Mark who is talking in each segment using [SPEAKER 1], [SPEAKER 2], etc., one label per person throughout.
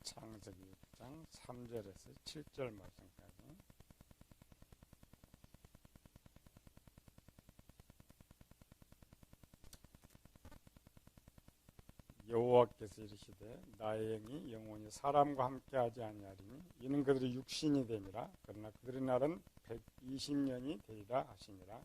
[SPEAKER 1] 창세기 6장 3절에서 7절 말씀까지. 여호와께서 이르시되 나의 영이 영원히 사람과 함께하지 아니하리니 이는 그들이 육신이 됨이라. 그러나 그들의 날은 120년이 되리라 하시니라.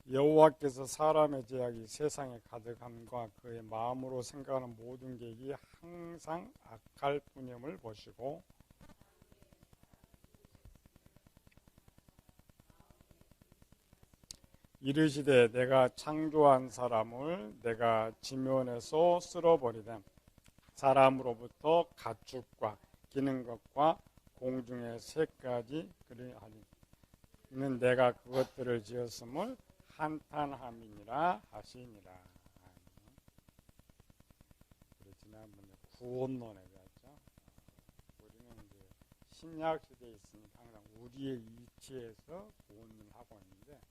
[SPEAKER 1] 여호와께서 사람의 죄악이 세상에 가득함과 그의 마음으로 생각하는 모든 계획이 항상 악할 뿐임을 보시고 이르시되 내가 창조한 사람을 내가 지면에서 쓸어버리되 사람으로부터 가축과 기는 것과 공중의 새까지 그리하니 이는 내가 그것들을 지었음을 한탄함이니라 하시니라. 지난번에 구원론에 대하죠. 우리는 이제 신약 시대에 있으니까 항상 우리의 이치에서 구원론을 하고 있는데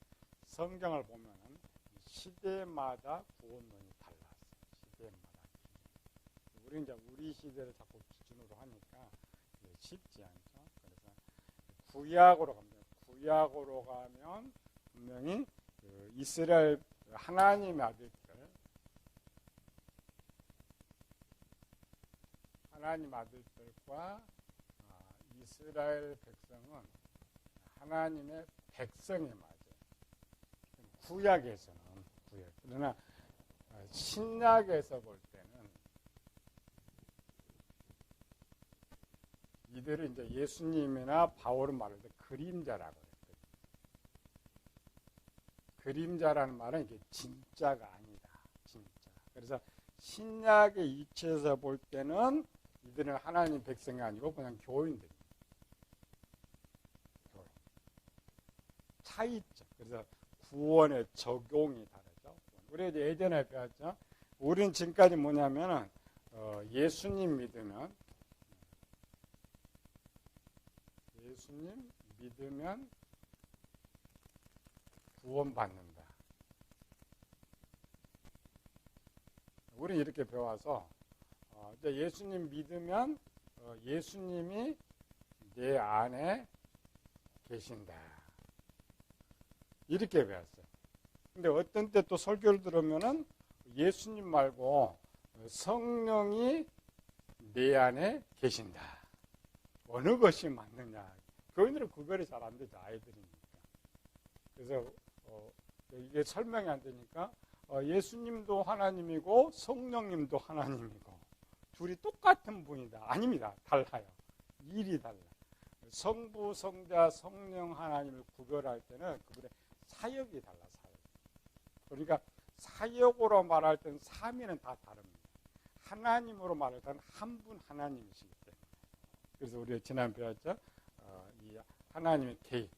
[SPEAKER 1] 성경을 보면은 시대마다 구원론이 달랐어요. 시대마다. 우리 이제 우리 시대를 자꾸 기준으로 하니까 쉽지 않죠. 그래서 구약으로 갑니다. 구약으로 가면 분명히 이스라엘 하나님의 아들들, 하나님 아들들과 이스라엘 백성은 하나님의 백성이 맞아요. 구약에서는 구약. 그러나 신약에서 볼 때는 이들은 이제 예수님이나 바울은 말할 때 그림자라고 해요. 그림자라는 말은 이게 진짜가 아니다. 진짜. 그래서 신약의 이치에서 볼 때는 이들은 하나님 백성이 아니고 그냥 교인들입니다. 교인. 차이점. 그래서 구원의 적용이 다르죠. 우리 이제 예전에 배웠죠. 우리는 지금까지 뭐냐면은 예수님 믿으면 구원받는다. 우리는 이렇게 배워서 이제 예수님 믿으면 예수님이 내 안에 계신다. 이렇게 배웠어요. 근데 어떤 때 또 설교를 들으면은 예수님 말고 성령이 내 안에 계신다. 어느 것이 맞느냐. 교인들은 구별이 잘 안 되죠. 아이들이니까. 그래서 이게 설명이 안 되니까 예수님도 하나님이고 성령님도 하나님이고 둘이 똑같은 분이다. 아닙니다. 달라요. 일이 달라. 성부, 성자, 성령 하나님을 구별할 때는 그분의 사역이 달라. 사역. 그러니까 사역으로 말할 때는 삼위는 다 다릅니다. 하나님으로 말할 때는 한 분 하나님이시기 때문에. 그래서 우리가 지난 배웠죠. 이 하나님의 개인.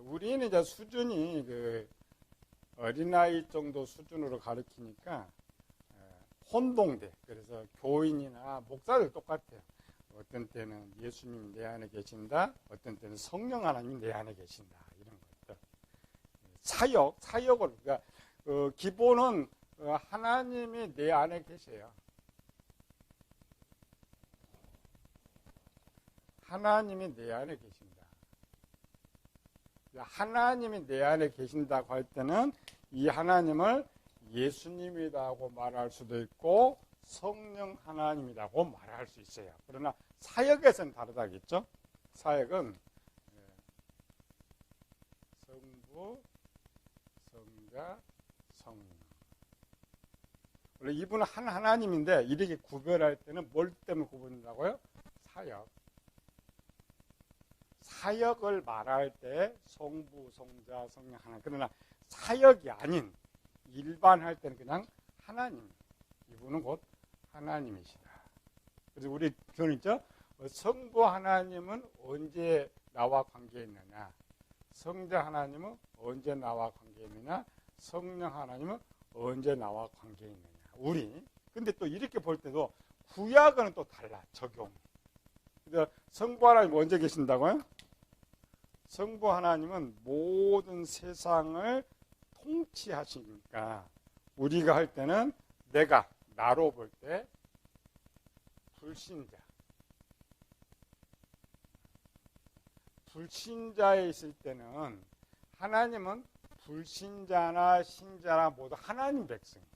[SPEAKER 1] 우리는 이제 수준이 어린아이 정도 수준으로 가르치니까 혼동돼. 그래서 교인이나 목사들 똑같아요. 어떤 때는 예수님 내 안에 계신다. 어떤 때는 성령 하나님 내 안에 계신다. 이런 것들. 사역을 그러니까 기본은 하나님이 내 안에 계세요. 하나님이 내 안에 계신다. 하나님이 내 안에 계신다고 할 때는 이 하나님을 예수님이라고 말할 수도 있고 성령 하나님이라고 말할 수 있어요. 그러나 사역에서는 다르다겠죠. 사역은 성부, 성자, 성령. 원래 이분은 한 하나님인데 이렇게 구별할 때는 뭘 때문에 구분한다고요? 사역. 사역을 말할 때 성부, 성자, 성령 하나님. 그러나 사역이 아닌 일반 할 때는 그냥 하나님. 이분은 곧 하나님이시다. 그래서 우리 교훈 있죠? 성부 하나님은 언제 나와 관계 있느냐? 성자 하나님은 언제 나와 관계 있느냐? 성령 하나님은 언제 나와 관계 있느냐. 우리. 근데 또 이렇게 볼 때도 구약은 또 달라. 적용. 그래서 성부 하나님 언제 계신다고요? 성부 하나님은 모든 세상을 통치하시니까 우리가 할 때는 내가 나로 볼 때 불신자에 있을 때는 하나님은 불신자나 신자나 모두 하나님 백성이에요.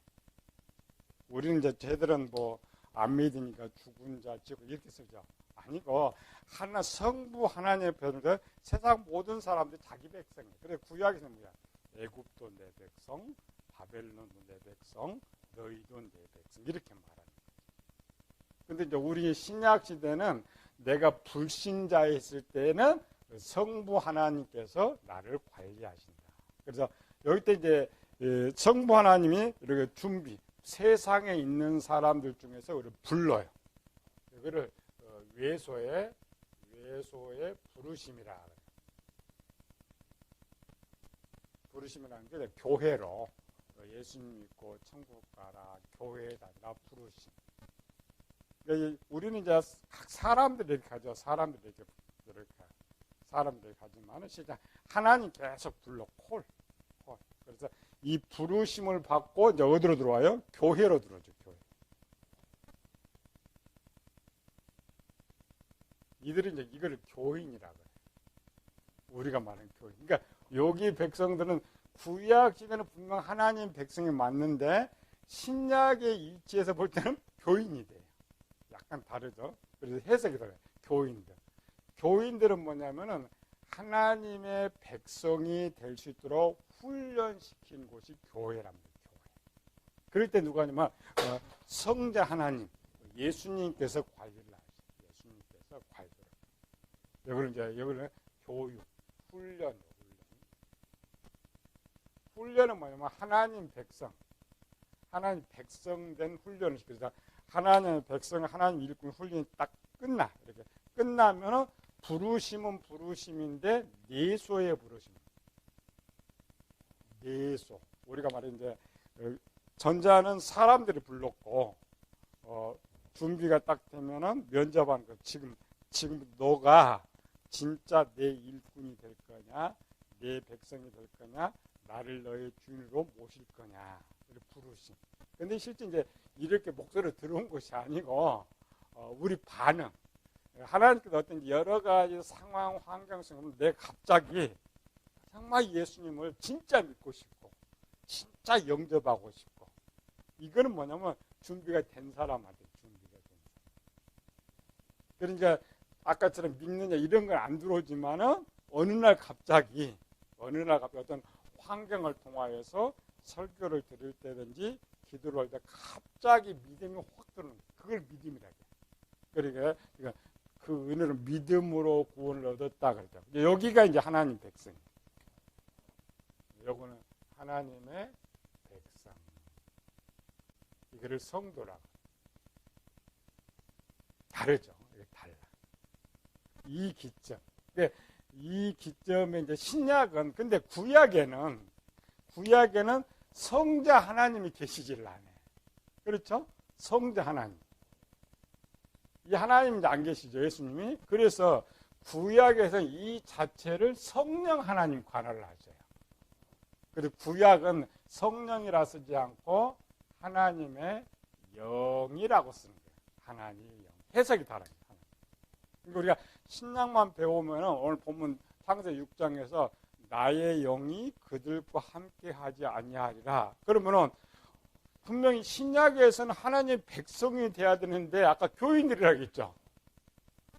[SPEAKER 1] 우리는 이제 쟤들은 뭐 안 믿으니까 죽은 자 지고 이렇게 쓰죠. 아니고 하나 성부 하나님의 편을 세상 모든 사람들이 자기 백성이에요. 그래서 구약에서는 뭐야? 애굽도 내 백성, 바벨론도 내 백성, 너희도 내 백성 이렇게 말하는 거예요. 근데 이제 우리 신약 시대는 내가 불신자에 있을 때는 성부 하나님께서 나를 관리하신다. 그래서 여기 때 이제 성부 하나님이 이렇게 세상에 있는 사람들 중에서 우리를 불러요. 이거를 외소의 부르심이라 그래요. 부르심이라는 게 교회로 예수님 믿고 천국 가라, 교회에 다니라 부르심. 그러니까 우리는 이제 각 사람들이 이렇게 하죠. 사람들이 가지만은 진짜 하나님 계속 불러 콜. 그래서 이 부르심을 받고 이제 어디로 들어와요? 교회로 들어오죠. 교회. 이들은 이제 이거를 교인이라고 해요. 우리가 말하는 교인. 그러니까 여기 백성들은 구약 시대는 분명 하나님 백성이 맞는데 신약의 이치에서 볼 때는 교인이 돼요. 약간 다르죠. 그래서 해석이 달라요. 교인들. 교인들은 뭐냐면은 하나님의 백성이 될 수 있도록 훈련시킨 곳이 교회랍니다. 교회. 그럴 때 누가 하냐면 성자 하나님, 예수님께서 관리를 하시죠. 예수님께서 관리를. 여기는 교육, 훈련은 뭐냐면 하나님 백성 된 훈련을 시켜서 하나님의 백성, 하나님 일꾼 훈련이 딱 끝나. 이렇게 끝나면은 부르심은 부르심인데 내소의 부르심. 내소. 우리가 말해 이제 전자는 사람들이 불렀고 준비가 딱 되면은 면접하는 거. 지금 너가 진짜 내 일꾼이 될 거냐, 내 백성이 될 거냐, 나를 너의 주인으로 모실 거냐. 이렇게 부르심. 근데 실제 이제 이렇게 목소리를 들어온 것이 아니고 우리 반응. 하나님께서 어떤 여러 가지 상황, 환경 속에서 내가 갑자기 정말 예수님을 진짜 믿고 싶고 진짜 영접하고 싶고 이거는 뭐냐면 준비가 된 사람한테 준비가 된 사람. 그러니까 아까처럼 믿느냐 이런 건 안 들어오지만은 어느 날 갑자기 어떤 환경을 통하여서 설교를 들을 때든지 기도를 할 때 갑자기 믿음이 확 드는 그걸 믿음이라고 해요. 그러니까 그 은혜를 믿음으로 구원을 얻었다 그러죠. 여기가 이제 하나님 백성. 요거는 하나님의 백성. 이거를 성도라고. 다르죠. 달라. 이 기점에 이제 신약은 근데 구약에는 성자 하나님이 계시지를 않아요. 그렇죠? 성자 하나님. 이 하나님 이제 안 계시죠, 예수님이. 그래서 구약에서 이 자체를 성령 하나님 관할을 하셔요. 그리고 구약은 성령이라 쓰지 않고 하나님의 영이라고 쓰는 거예요. 하나님의 영. 해석이 달라요. 그러니까 우리가 신약만 배우면 오늘 본문 창세기 6장에서 나의 영이 그들과 함께 하지 아니하리라. 그러면은 분명히 신약에서는 하나님의 백성이 돼야 되는데 아까 교인들이라고 했죠.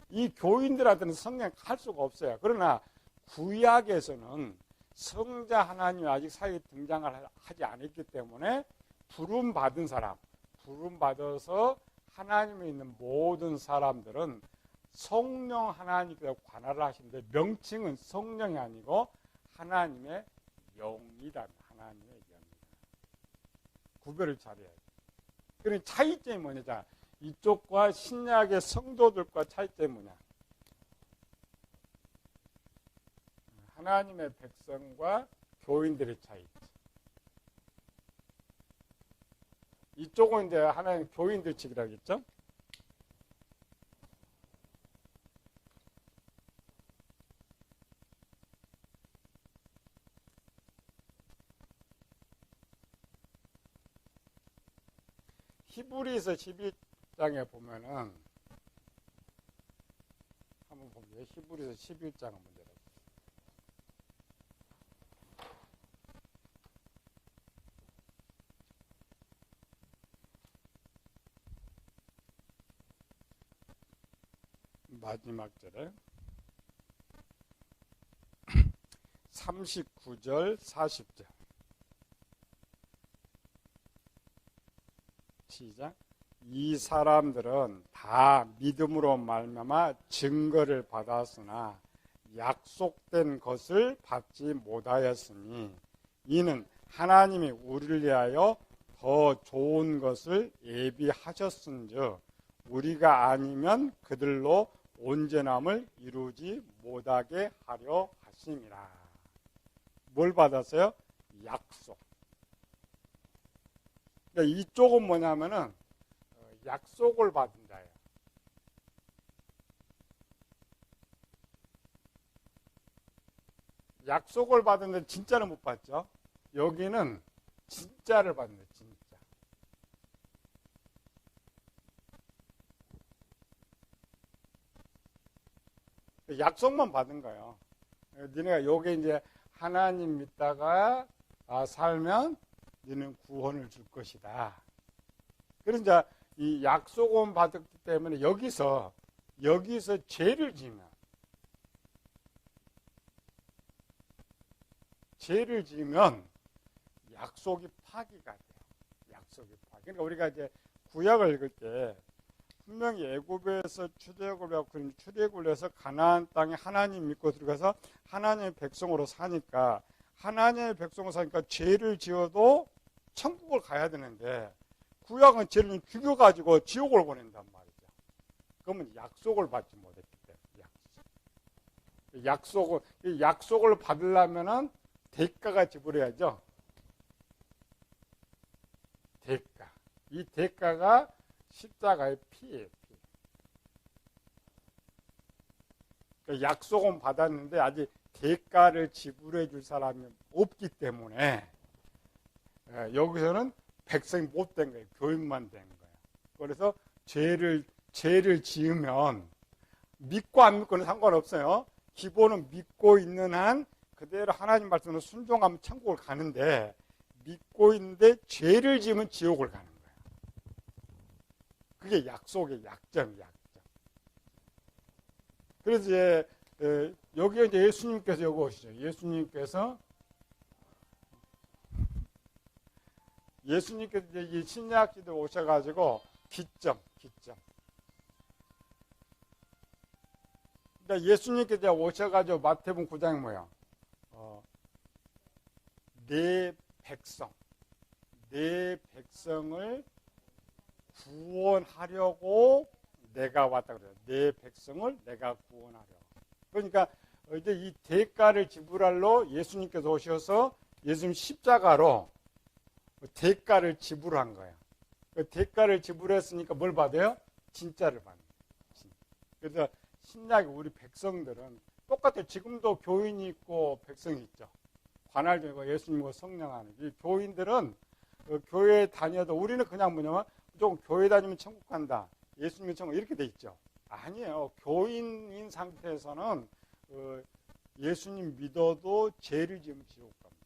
[SPEAKER 1] 이 교인들한테는 성령 할 수가 없어요. 그러나 구약에서는 성자 하나님이 아직 사이에 등장을 하지 않았기 때문에 부름받은 사람, 부름받아서 하나님에 있는 모든 사람들은 성령 하나님께서 관할을 하시는데 명칭은 성령이 아니고 하나님의 영이다. 하나님의 영이다. 구별을 잘해야 돼. 그러니 차이점이 뭐냐? 이쪽과 신약의 성도들과 차이점이 뭐냐? 하나님의 백성과 교인들의 차이점. 이쪽은 이제 하나님 교인들 측이라겠죠. 히브리서 11장에 보면은 한번 볼게요. 히브리서 11장 한번 열어보세요. 마지막 절에 39절 40절 시작. 이 사람들은 다 믿음으로 말미암아 증거를 받았으나 약속된 것을 받지 못하였으니 이는 하나님이 우리를 위하여 더 좋은 것을 예비하셨은즉 우리가 아니면 그들로 온전함을 이루지 못하게 하려 하심이라. 뭘 받았어요? 약속. 그러니까 이쪽은 뭐냐면은 약속을 받은 자예요. 약속을 받은데 진짜는 못 받죠. 여기는 진짜를 받는다. 진짜. 약속만 받은 거예요. 너네가 요게 이제 하나님 믿다가 살면 너는 구원을 줄 것이다. 그래서 이제 이 약속은 받았기 때문에 여기서 죄를 지으면 약속이 파기가 돼요. 약속이 파기. 그러니까 우리가 이제 구약을 읽을 때 분명히 애굽에서 출애굽을 해서 가나안 땅에 하나님 믿고 들어가서 하나님의 백성으로 사니까 죄를 지어도 천국을 가야 되는데 구약은 죄를 죽여가지고 지옥을 보낸단 말이죠. 그러면 약속을 받지 못했기 때문에 약속을 받으려면은 대가가 지불해야죠. 대가. 이 대가가 십자가의 피예요. 피. 그러니까 약속은 받았는데 아직 대가를 지불해 줄 사람이 없기 때문에 여기서는 백성이 못 된 거예요. 교인만 된 거예요. 그래서 죄를 지으면 믿고 안 믿고는 상관없어요. 기본은 믿고 있는 한 그대로 하나님 말씀으로 순종하면 천국을 가는데 믿고 있는데 죄를 지으면 지옥을 가는 거예요. 그게 약속의 약점이야. 그래서 이제 여기에 이제 예수님께서 여기 오시죠. 예수님께서 이제 이 신약시대 오셔가지고 기점. 그러니까 예수님께서 오셔가지고 마태복음 9장에 뭐야? 내 백성을 구원하려고 내가 왔다 그래요. 내 백성을 내가 구원하려고. 그러니까 이제 이 대가를 지불하러 예수님께서 오셔서 예수님 십자가로 대가를 지불한 거예요. 그 대가를 지불했으니까 뭘 받아요? 진짜를 받는 거예요. 그래서 신약의 우리 백성들은 똑같아요. 지금도 교인이 있고 백성이 있죠. 관할되고 예수님과 성령 안에. 이 교인들은 교회에 다녀도 우리는 그냥 뭐냐면 좀 교회 다니면 천국 간다. 예수님이 천국 이렇게 돼 있죠. 아니에요. 교인인 상태에서는 예수님 믿어도 죄를 지으면 지옥 갑니다.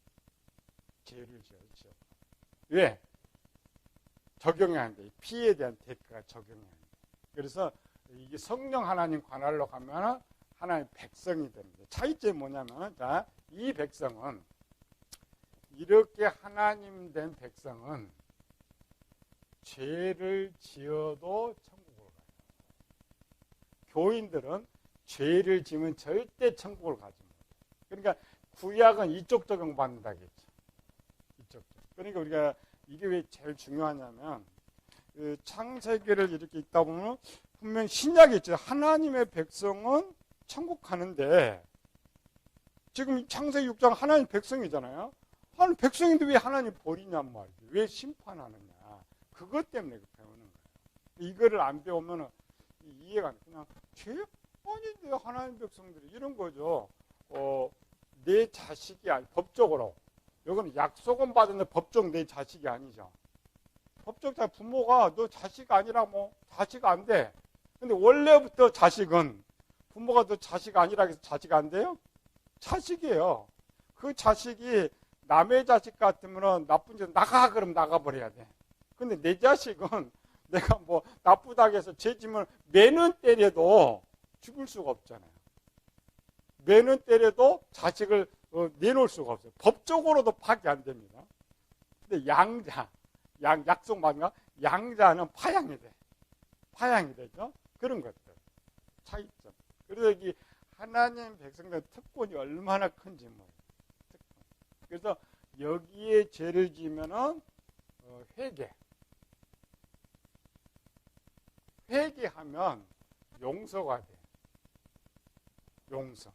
[SPEAKER 1] 죄를 지어요. 지옥. 왜? 적용이 안 돼. 피에 대한 대가가 적용이 안 돼. 그래서 이게 성령 하나님 관할로 가면 하나님 백성이 됩니다. 차이점이 뭐냐면, 자, 이 백성은 이렇게 하나님 된 백성은 죄를 지어도 천국을 가요. 교인들은 죄를 지으면 절대 천국을 가지 못해요. 그러니까 구약은 이쪽 적용 받는다겠죠. 이쪽. 그러니까 우리가 이게 왜 제일 중요하냐면 창세기를 이렇게 읽다 보면 분명 신약이 있죠. 하나님의 백성은 천국 가는데 지금 창세기 6장 하나님 백성이잖아요. 하나님 백성인데 왜 하나님 버리냔 말이죠. 왜 심판하느냐. 그것 때문에 배우는 거예요. 이거를 안 배우면 이해가 안 돼. 그냥 아니 하나님 백성들이 이런 거죠. 내 자식이 아니 법적으로 이거는 약속은 받았는데 법적 내 자식이 아니죠. 법적 부모가 너 자식 아니라 뭐 자식 안 돼. 근데 원래부터 자식은 부모가 너 자식 아니라 해서 자식 안 돼요? 자식이에요. 그 자식이 남의 자식 같으면 나쁜 짓 나가 그럼 나가버려야 돼. 근데 내 자식은 내가 뭐 나쁘다고 해서 죄짐을 매는 때려도 죽을 수가 없잖아요. 매는 때려도 자식을 내놓을 수가 없어요. 법적으로도 파기 안 됩니다. 근데 약속 맞나? 양자는 파양이 돼. 파양이 되죠. 그런 것들. 차이점. 그래서 이 하나님 백성들의 특권이 얼마나 큰지 몰라요. 특권. 그래서 여기에 죄를 지면은 회개. 회개하면 용서가 돼. 용서.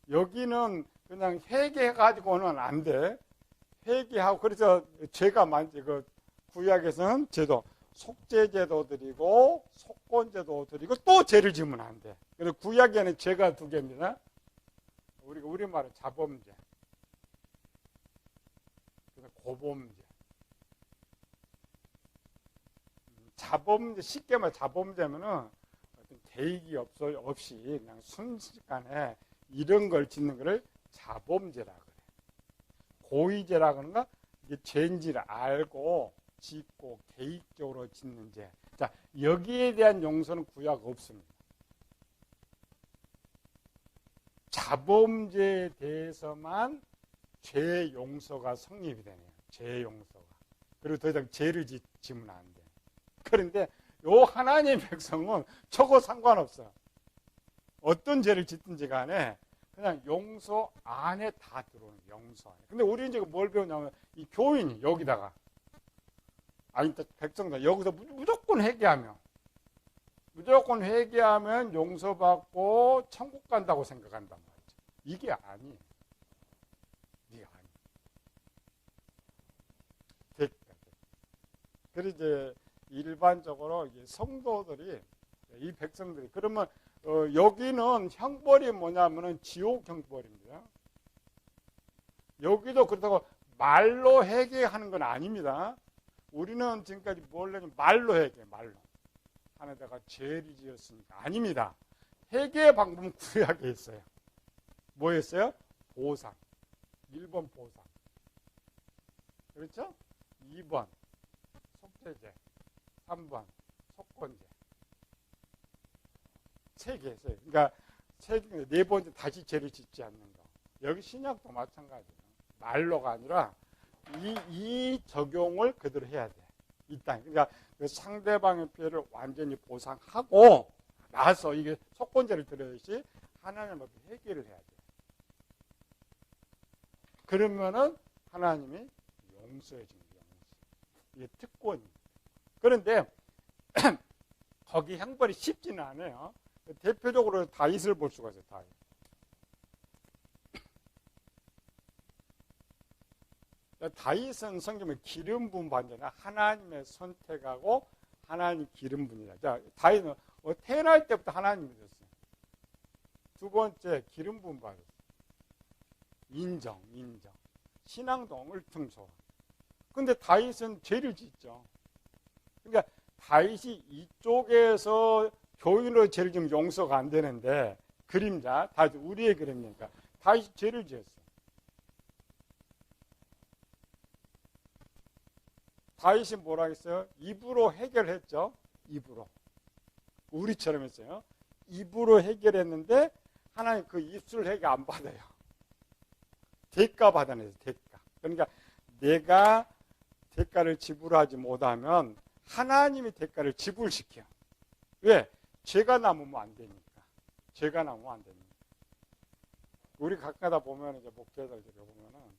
[SPEAKER 1] 여기는 그냥 회개해가지고는 안 돼. 회개하고, 그래서 죄가 많지. 그 구약에서는 제도, 속죄제도 드리고, 속건제도 드리고, 또 죄를 지면 안 돼. 그래서 구약에는 죄가 두 개입니다. 우리가 우리말은 자범죄. 그래서 고범죄. 자범죄, 쉽게 말해 자범죄면은 어떤 계획이 없이 그냥 순식간에 이런 걸 짓는 거를 자범죄라 그래. 고의죄라 그런가? 이게 죄인지를 알고 짓고 계획적으로 짓는 죄. 자, 여기에 대한 용서는 구약 없습니다. 자범죄에 대해서만 죄 용서가 성립이 되네요. 죄 용서가. 그리고 더 이상 죄를 지면 안 돼. 그런데 요 하나님 백성은 저거 상관없어요. 어떤 죄를 짓든지 간에 그냥 용서 안에 다 들어오는 용서 안에. 근데 우리 이제 뭘 배우냐면 이 교인이 여기다가 아니 백성들 여기서 무조건 회개하면 용서받고 천국 간다고 생각한단 말이죠. 이게 아니에요. 이게 아니에요. 됐다. 그래서 이제 일반적으로 성도들이 이 백성들이 그러면 여기는 형벌이 뭐냐면은 지옥 형벌입니다. 여기도 그렇다고 말로 회개하는 건 아닙니다. 우리는 지금까지 뭘 했냐면 말로 회개, 말로. 하나다가 죄를 지었으니까 아닙니다. 회개의 방법은 구약에 있어요. 뭐였어요? 보상. 1번 보상. 그렇죠? 2번 속죄제. 3번 속건제. 3개 했어요. 그러니까 네 번째 다시 죄를 짓지 않는 거. 여기 신약도 마찬가지예요. 말로가 아니라 이 적용을 그대로 해야 돼. 이 땅. 그러니까 그 상대방의 피해를 완전히 보상하고 나서 이게 속건제를 드려야지 하나님 앞에 회개를 해야 돼. 그러면은 하나님이 용서해 줍니다. 이게 특권입니다. 그런데 거기 형벌이 쉽지는 않아요. 대표적으로 다윗을 볼 수가 있어요. 다윗은 성경에 기름 부음 받잖아요. 하나님의 선택하고 하나님 기름 부음이다. 자, 다윗은 태어날 때부터 하나님이 됐어요. 두 번째 기름 부음 받았어요. 인정. 신앙도 엄청 좋아. 근데 다윗은 죄를 짓죠. 그러니까 다윗이 이쪽에서 교인으로 죄를 지으면 용서가 안 되는데 그림자, 다윗 우리의 그림이니까 다윗이 죄를 지었어요. 다윗이 뭐라 했어요? 입으로 해결했죠. 입으로. 우리처럼 했어요. 입으로 해결했는데 하나님 그 입술 해결 안 받아요. 대가 받아내요. 대가. 그러니까 내가 대가를 지불하지 못하면 하나님이 대가를 지불시켜. 왜? 죄가 남으면 안 되니까. 죄가 남으면 안 되니까. 우리 가끔가다 보면 이제 목회자들 보면은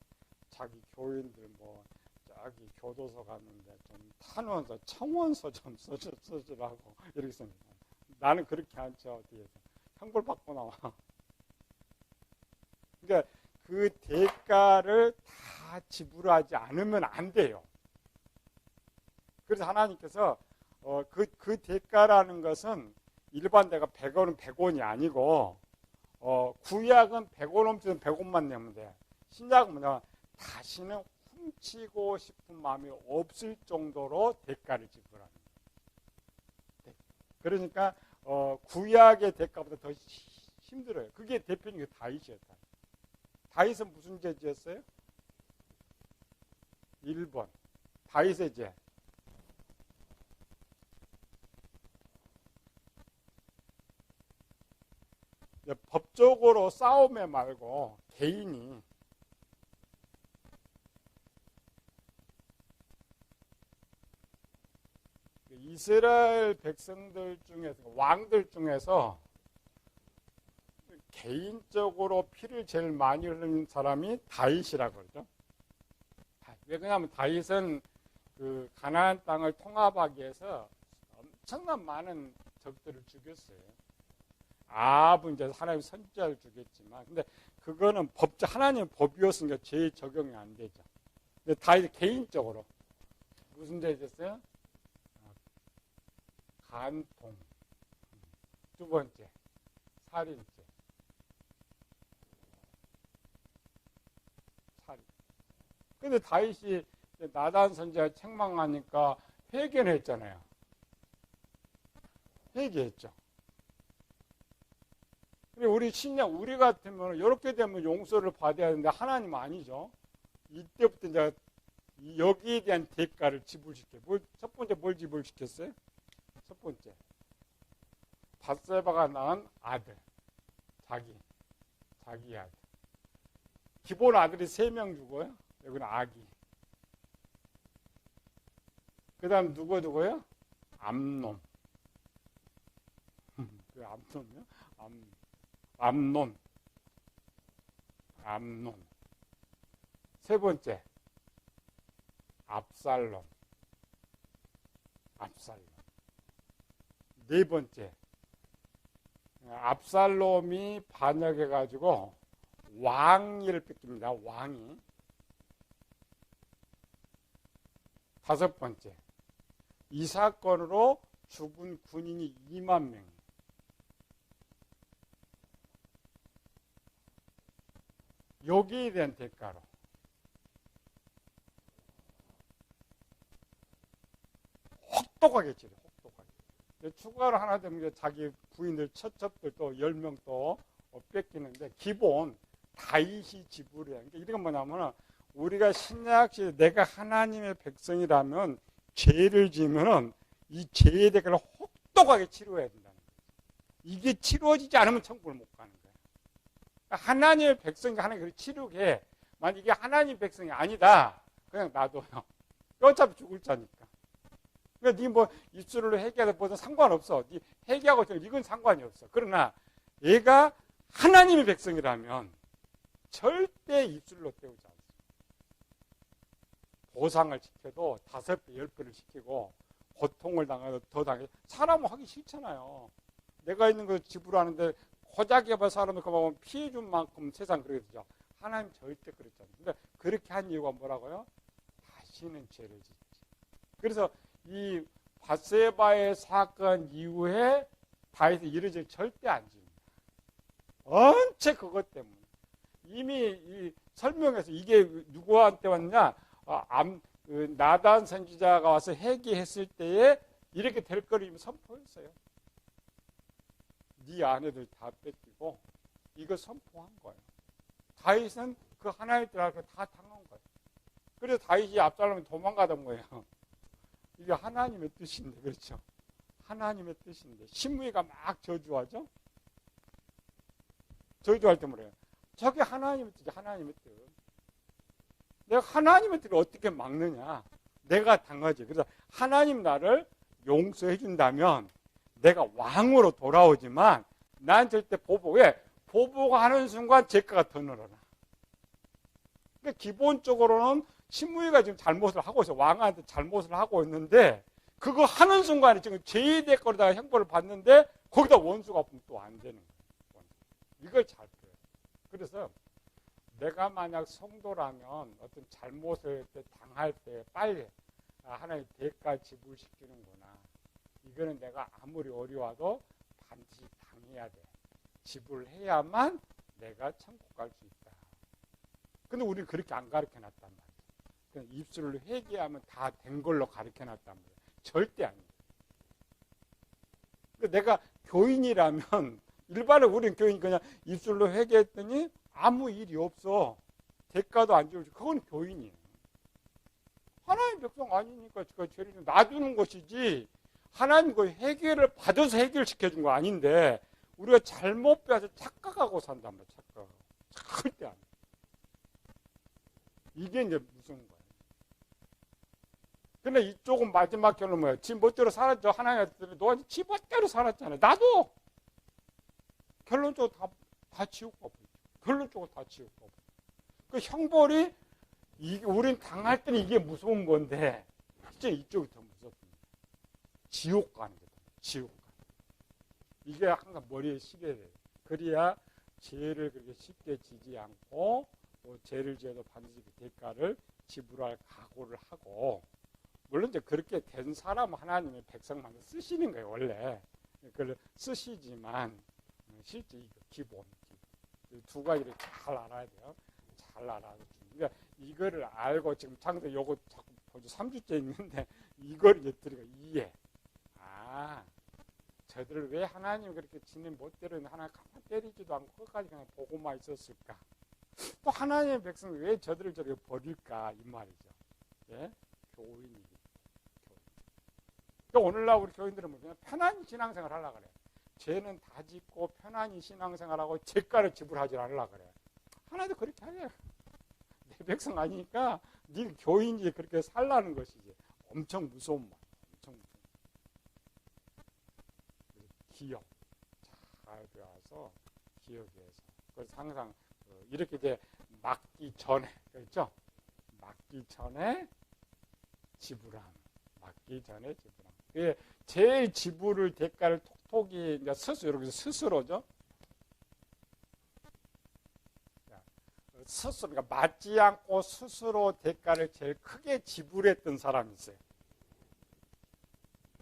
[SPEAKER 1] 자기 교인들 뭐 자기 교도소 갔는데 좀 탄원서, 청원서 좀 써주라고 이렇게 씁니다. 나는 그렇게 안 쳐. 뒤에서 형벌 받고 나와. 그러니까 그 대가를 다 지불하지 않으면 안 돼요. 그래서 하나님께서 그 대가라는 것은 일반 대가 100원은 100원이 아니고 구약은 100원 넘치면 100원만 내면 돼. 신약은 뭐냐? 다시는 훔치고 싶은 마음이 없을 정도로 대가를 지불하는 거예요. 그러니까 구약의 대가보다 더 힘들어요. 그게 대표적인 게 다윗이었다. 다윗은 무슨 죄 지었어요? 1번 다윗의 죄. 법적으로 싸움에 말고 개인이 이스라엘 백성들 중에서 왕들 중에서 개인적으로 피를 제일 많이 흘린 사람이 다윗이라고 그러죠. 왜냐하면 다윗은 그 가나안 땅을 통합하기 위해서 엄청난 많은 적들을 죽였어요. 아합은 이제 하나님 선지자를 죽였지만, 근데 그거는 하나님 법이었으니까 죄 적용이 안 되죠. 근데 다윗 개인적으로 무슨 죄 졌어요? 간통. 두 번째, 살인죄. 살인. 근데 다윗이 나단 선지자 책망하니까 회개를 했잖아요. 회개했죠. 우리 신약, 우리 같으면 이렇게 되면 용서를 받아야 되는데 하나님 아니죠. 이때부터 이제 여기에 대한 대가를 지불시켜요. 첫 번째 뭘 지불시켰어요? 첫 번째, 밧세바가 낳은 아들, 자기 아들. 기본 아들이 3명 죽어요. 여기는 아기. 그 다음 누구요? 암논. 그 암논이요? 암논. 세 번째, 압살롬. 네 번째, 압살롬이 반역해가지고 왕위를 뺏깁니다. 왕이. 다섯 번째, 이 사건으로 죽은 군인이 2만 명. 여기에 대한 대가로 혹독하게 치료. 추가로 하나 되면 자기 부인들, 처첩들 또 10명 또 뺏기는데, 기본 다윗이 지불해야. 그러니까 이건 뭐냐면, 우리가 신약 시대 내가 하나님의 백성이라면 죄를 지으면은 이 죄의 대가를 혹독하게 치료해야 된다는 거예요. 이게 치루어지지 않으면 천국을 못 가는 거예요. 그러니까 하나님의 백성이 하나님 치료해. 만약 이게 하나님의 백성이 아니다, 그냥 놔둬요. 어차피 죽을 자니까. 그러니까 네 뭐 입술로 회개하다 보다 상관없어. 네 회개하고 이건 상관이 없어. 그러나 얘가 하나님의 백성이라면 절대 입술로 때우지 않습니다. 보상을 시켜도 5배, 10배를 시키고 고통을 당해도 더 당해. 사람은 하기 싫잖아요. 내가 있는 거 지불하는데 고작 해봐 사람을 그만 피해 준 만큼 세상 그렇게 되죠. 하나님 절대 그렇지 않아요. 근데 그렇게 한 이유가 뭐라고요? 다시는 죄를 짓지. 그래서 이 밧세바의 사건 이후에 다윗이 이러지 절대 안 집니다. 언제 그것 때문에. 이미 이 설명해서 이게 누구한테 왔냐? 나단 선지자가 와서 회개했을 때에 이렇게 될 거를 이미 선포했어요. 네 아내들 다 뺏기고 이거 선포한 거예요. 다윗은 그 하나님들 앞에 다 당한 거예요. 그래서 다윗이 압살롬이 도망가던 거예요. 이게 하나님의 뜻인데, 그렇죠? 하나님의 뜻인데 시므이가 막 저주하죠. 저주할 때 뭐래요? 저게 하나님의 뜻이 하나님의 뜻. 내가 하나님의 뜻을 어떻게 막느냐? 내가 당하지. 그래서 하나님 나를 용서해 준다면 내가 왕으로 돌아오지만 난 절대 왜? 보복하는 순간 죄가가 더 늘어나. 그러니까 기본적으로는 시므이가 지금 잘못을 하고 있어. 왕한테 잘못을 하고 있는데 그거 하는 순간에 지금 죄의 대가로다가 형벌을 받는데 거기다 원수가 없으면 또 안 되는 거예요. 이걸 잘 풀어요. 그래서 내가 만약 성도라면 어떤 잘못을 당할 때 빨리 하나님 대가 지불시키는구나. 이거는 내가 아무리 어려워도 반드시 당해야 돼. 지불해야만 내가 천국 갈 수 있다. 근데 우리는 그렇게 안 가르쳐 놨단 말이야. 그냥 입술로 회개하면 다 된 걸로 가르쳐 놨단 말이야. 절대 아니야. 내가 교인이라면 일반적으로 우리는 교인 그냥 입술로 회개했더니 아무 일이 없어. 대가도 안 지어주고 그건 교인이에요. 하나님 백성 아니니까 그 죄를 좀 놔두는 것이지 하나님 그 회개를 받아서 해결시켜준 거 아닌데 우리가 잘못 배워서 착각하고 산단 말이야. 착각하고. 절대 안 돼. 이게 이제 무서운 거예요. 근데 이쪽은 마지막 결론은 뭐예요? 지 멋대로 살았죠. 하나님한테 너한테 지 멋대로 살았잖아요. 나도 결론적으로 다 지옥 가버리죠. 결론적으로 다 지옥 가버리죠. 그 형벌이 우린 당할 때는 이게 무서운 건데 진짜 이쪽이 더 무섭습니다. 지옥 가는 거다. 지옥 가는 거. 이게 항상 머리에 시게 돼요. 그래야 죄를 그렇게 쉽게 지지 않고 또 죄를 지어도 반드시 그 대가를 지불할 각오를 하고 물론 이제 그렇게 된 사람 하나님의 백성만 쓰시는 거예요. 원래 그걸 쓰시지만 실제 이거 기본 두 가지를 잘 알아야 돼요. 잘 알아야 돼요. 그러니까 이거를 알고 지금 창세 요거 자꾸 3주째 있는데 이걸 이제 들으니까 이해. 저들을 왜 하나님 그렇게 지는 못대로 하나님 가만 때리지도 않고 끝까지 그냥 보고만 있었을까? 또 하나님의 백성 왜 저들을 저렇게 버릴까? 이 말이죠. 예? 교인이기. 그러니까 오늘날 우리 교인들은 그냥 편안히 신앙생활 하려고 그래. 죄는 다 짓고 편안히 신앙생활하고 죄가를 지불하지 않으려고 그래. 하나님도 그렇게 하래요. 내 백성 아니니까 네 교인이 그렇게 살라는 것이지. 엄청 무서운 말. 엄청 무서운 말. 기억. 잘 배워서 기억해서. 그래서 항상 이렇게 이제 막기 전에 그렇죠? 막기 전에 지불함. 막기 전에 지불함. 그게 제일 지불을 대가를 톡톡이 이제 이렇게 스스로죠. 스스로, 그러니까 맞지 않고 스스로 대가를 제일 크게 지불했던 사람이 있어요.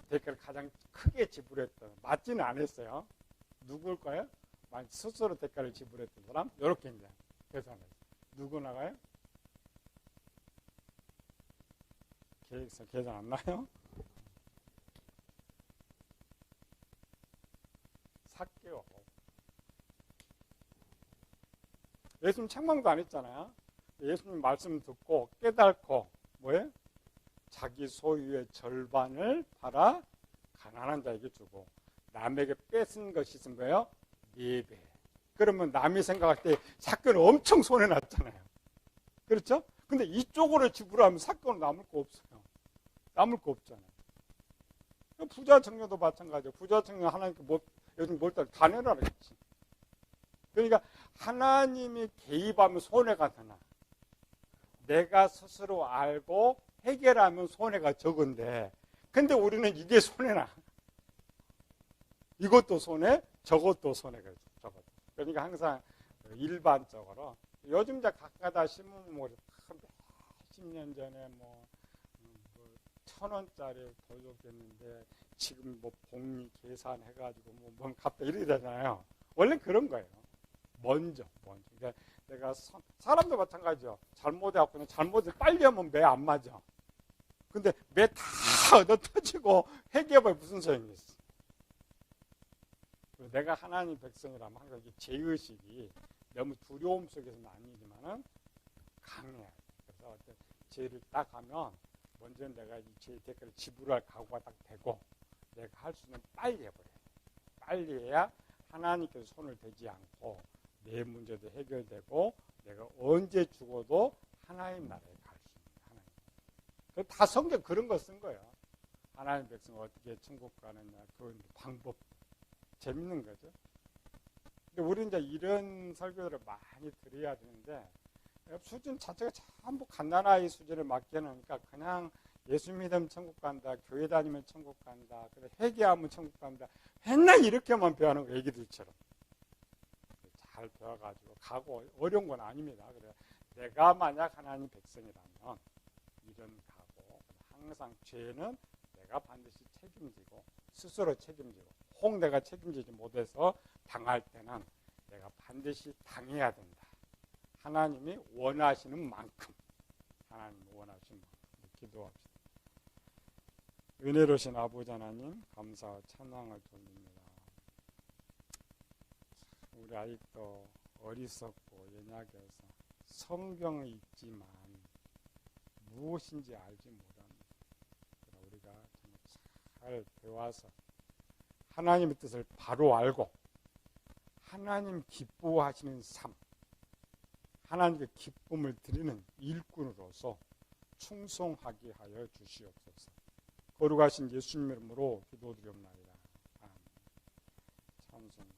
[SPEAKER 1] 대가를 가장 크게 지불했던, 맞지는 않았어요. 누구일까요? 스스로 대가를 지불했던 사람? 이렇게 이제 계산해요. 누구 나가요? 계획서 계산 안 나요? 삭개오. 예수님 책망도 안 했잖아요. 예수님 말씀 듣고 깨닫고 뭐예요? 자기 소유의 절반을 팔아 가난한 자에게 주고 남에게 뺏은 것이 있은 거예요? 4배. 그러면 남이 생각할 때 사건은 엄청 손해났잖아요. 그렇죠? 근데 이쪽으로 지불하면 사건은 남을 거 없어요. 남을 거 없잖아요. 부자 청년도 마찬가지예요. 부자 청년 하나님께 요즘 뭘 다 내놔라 그랬지. 그러니까 하나님이 개입하면 손해가 더 나. 내가 스스로 알고 해결하면 손해가 적은데 근데 우리는 이게 손해나. 이것도 손해, 저것도 손해가 적어도. 그러니까 항상 일반적으로 요즘 이제 각가다 신문 뭐 몇십 년 전에 뭐 1,000원짜리 보여줬겠는데 지금 뭐 복리 계산해가지고 뭐 갑자기 이렇게 되잖아요. 원래 그런 거예요. 먼저. 그러니까 내가 사람도 마찬가지죠. 잘못해갖고 잘못을 빨리 하면 매 안 맞아. 근데 매 다 얻어 터지고 회개해봐야 무슨 소용이 있어. 내가 하나님 백성이라면 항상 죄의식이 너무 두려움 속에서는 아니지만은 강해야 돼. 그래서 어떤 죄를 딱 하면 먼저 내가 이 죄의 대가를 지불할 각오가 딱 되고 내가 할 수 있는 빨리 해버려야 돼. 빨리 해야 하나님께서 손을 대지 않고 내 문제도 해결되고 내가 언제 죽어도 하나님 나라에 갈 수 있는 하나님. 다 성경 그런 거 쓴 거예요. 하나님 백성 어떻게 천국 가느냐 그 방법 재밌는 거죠. 근데 우리는 이제 이런 설교들을 많이 드려야 되는데 수준 자체가 전부 간단하게 수준을 맞게 해놓으니까 그냥 예수 믿으면 천국 간다, 교회 다니면 천국 간다, 그래 회개하면 천국 간다. 맨날 이렇게만 배우는 거 애기들처럼. 잘 배워가지고 가고 어려운 건 아닙니다. 그래 내가 만약 하나님 백성이라면 이런 각오, 항상 죄는 내가 반드시 책임지고 스스로 책임지고 혹 내가 책임지지 못해서 당할 때는 내가 반드시 당해야 된다. 하나님이 원하시는 만큼 기도합시다. 은혜로우신 아버지 하나님 감사와 찬양을 돌립니다. 우리 아직도 어리석고 연약해서 성경을 읽지만 무엇인지 알지 못합니다. 우리가 정말 잘 배워서 하나님의 뜻을 바로 알고 하나님 기뻐하시는 삶, 하나님께 기쁨을 드리는 일꾼으로서 충성하게 하여 주시옵소서. 거룩하신 예수님 이름으로 기도드리옵나이다. 아멘. 찬송.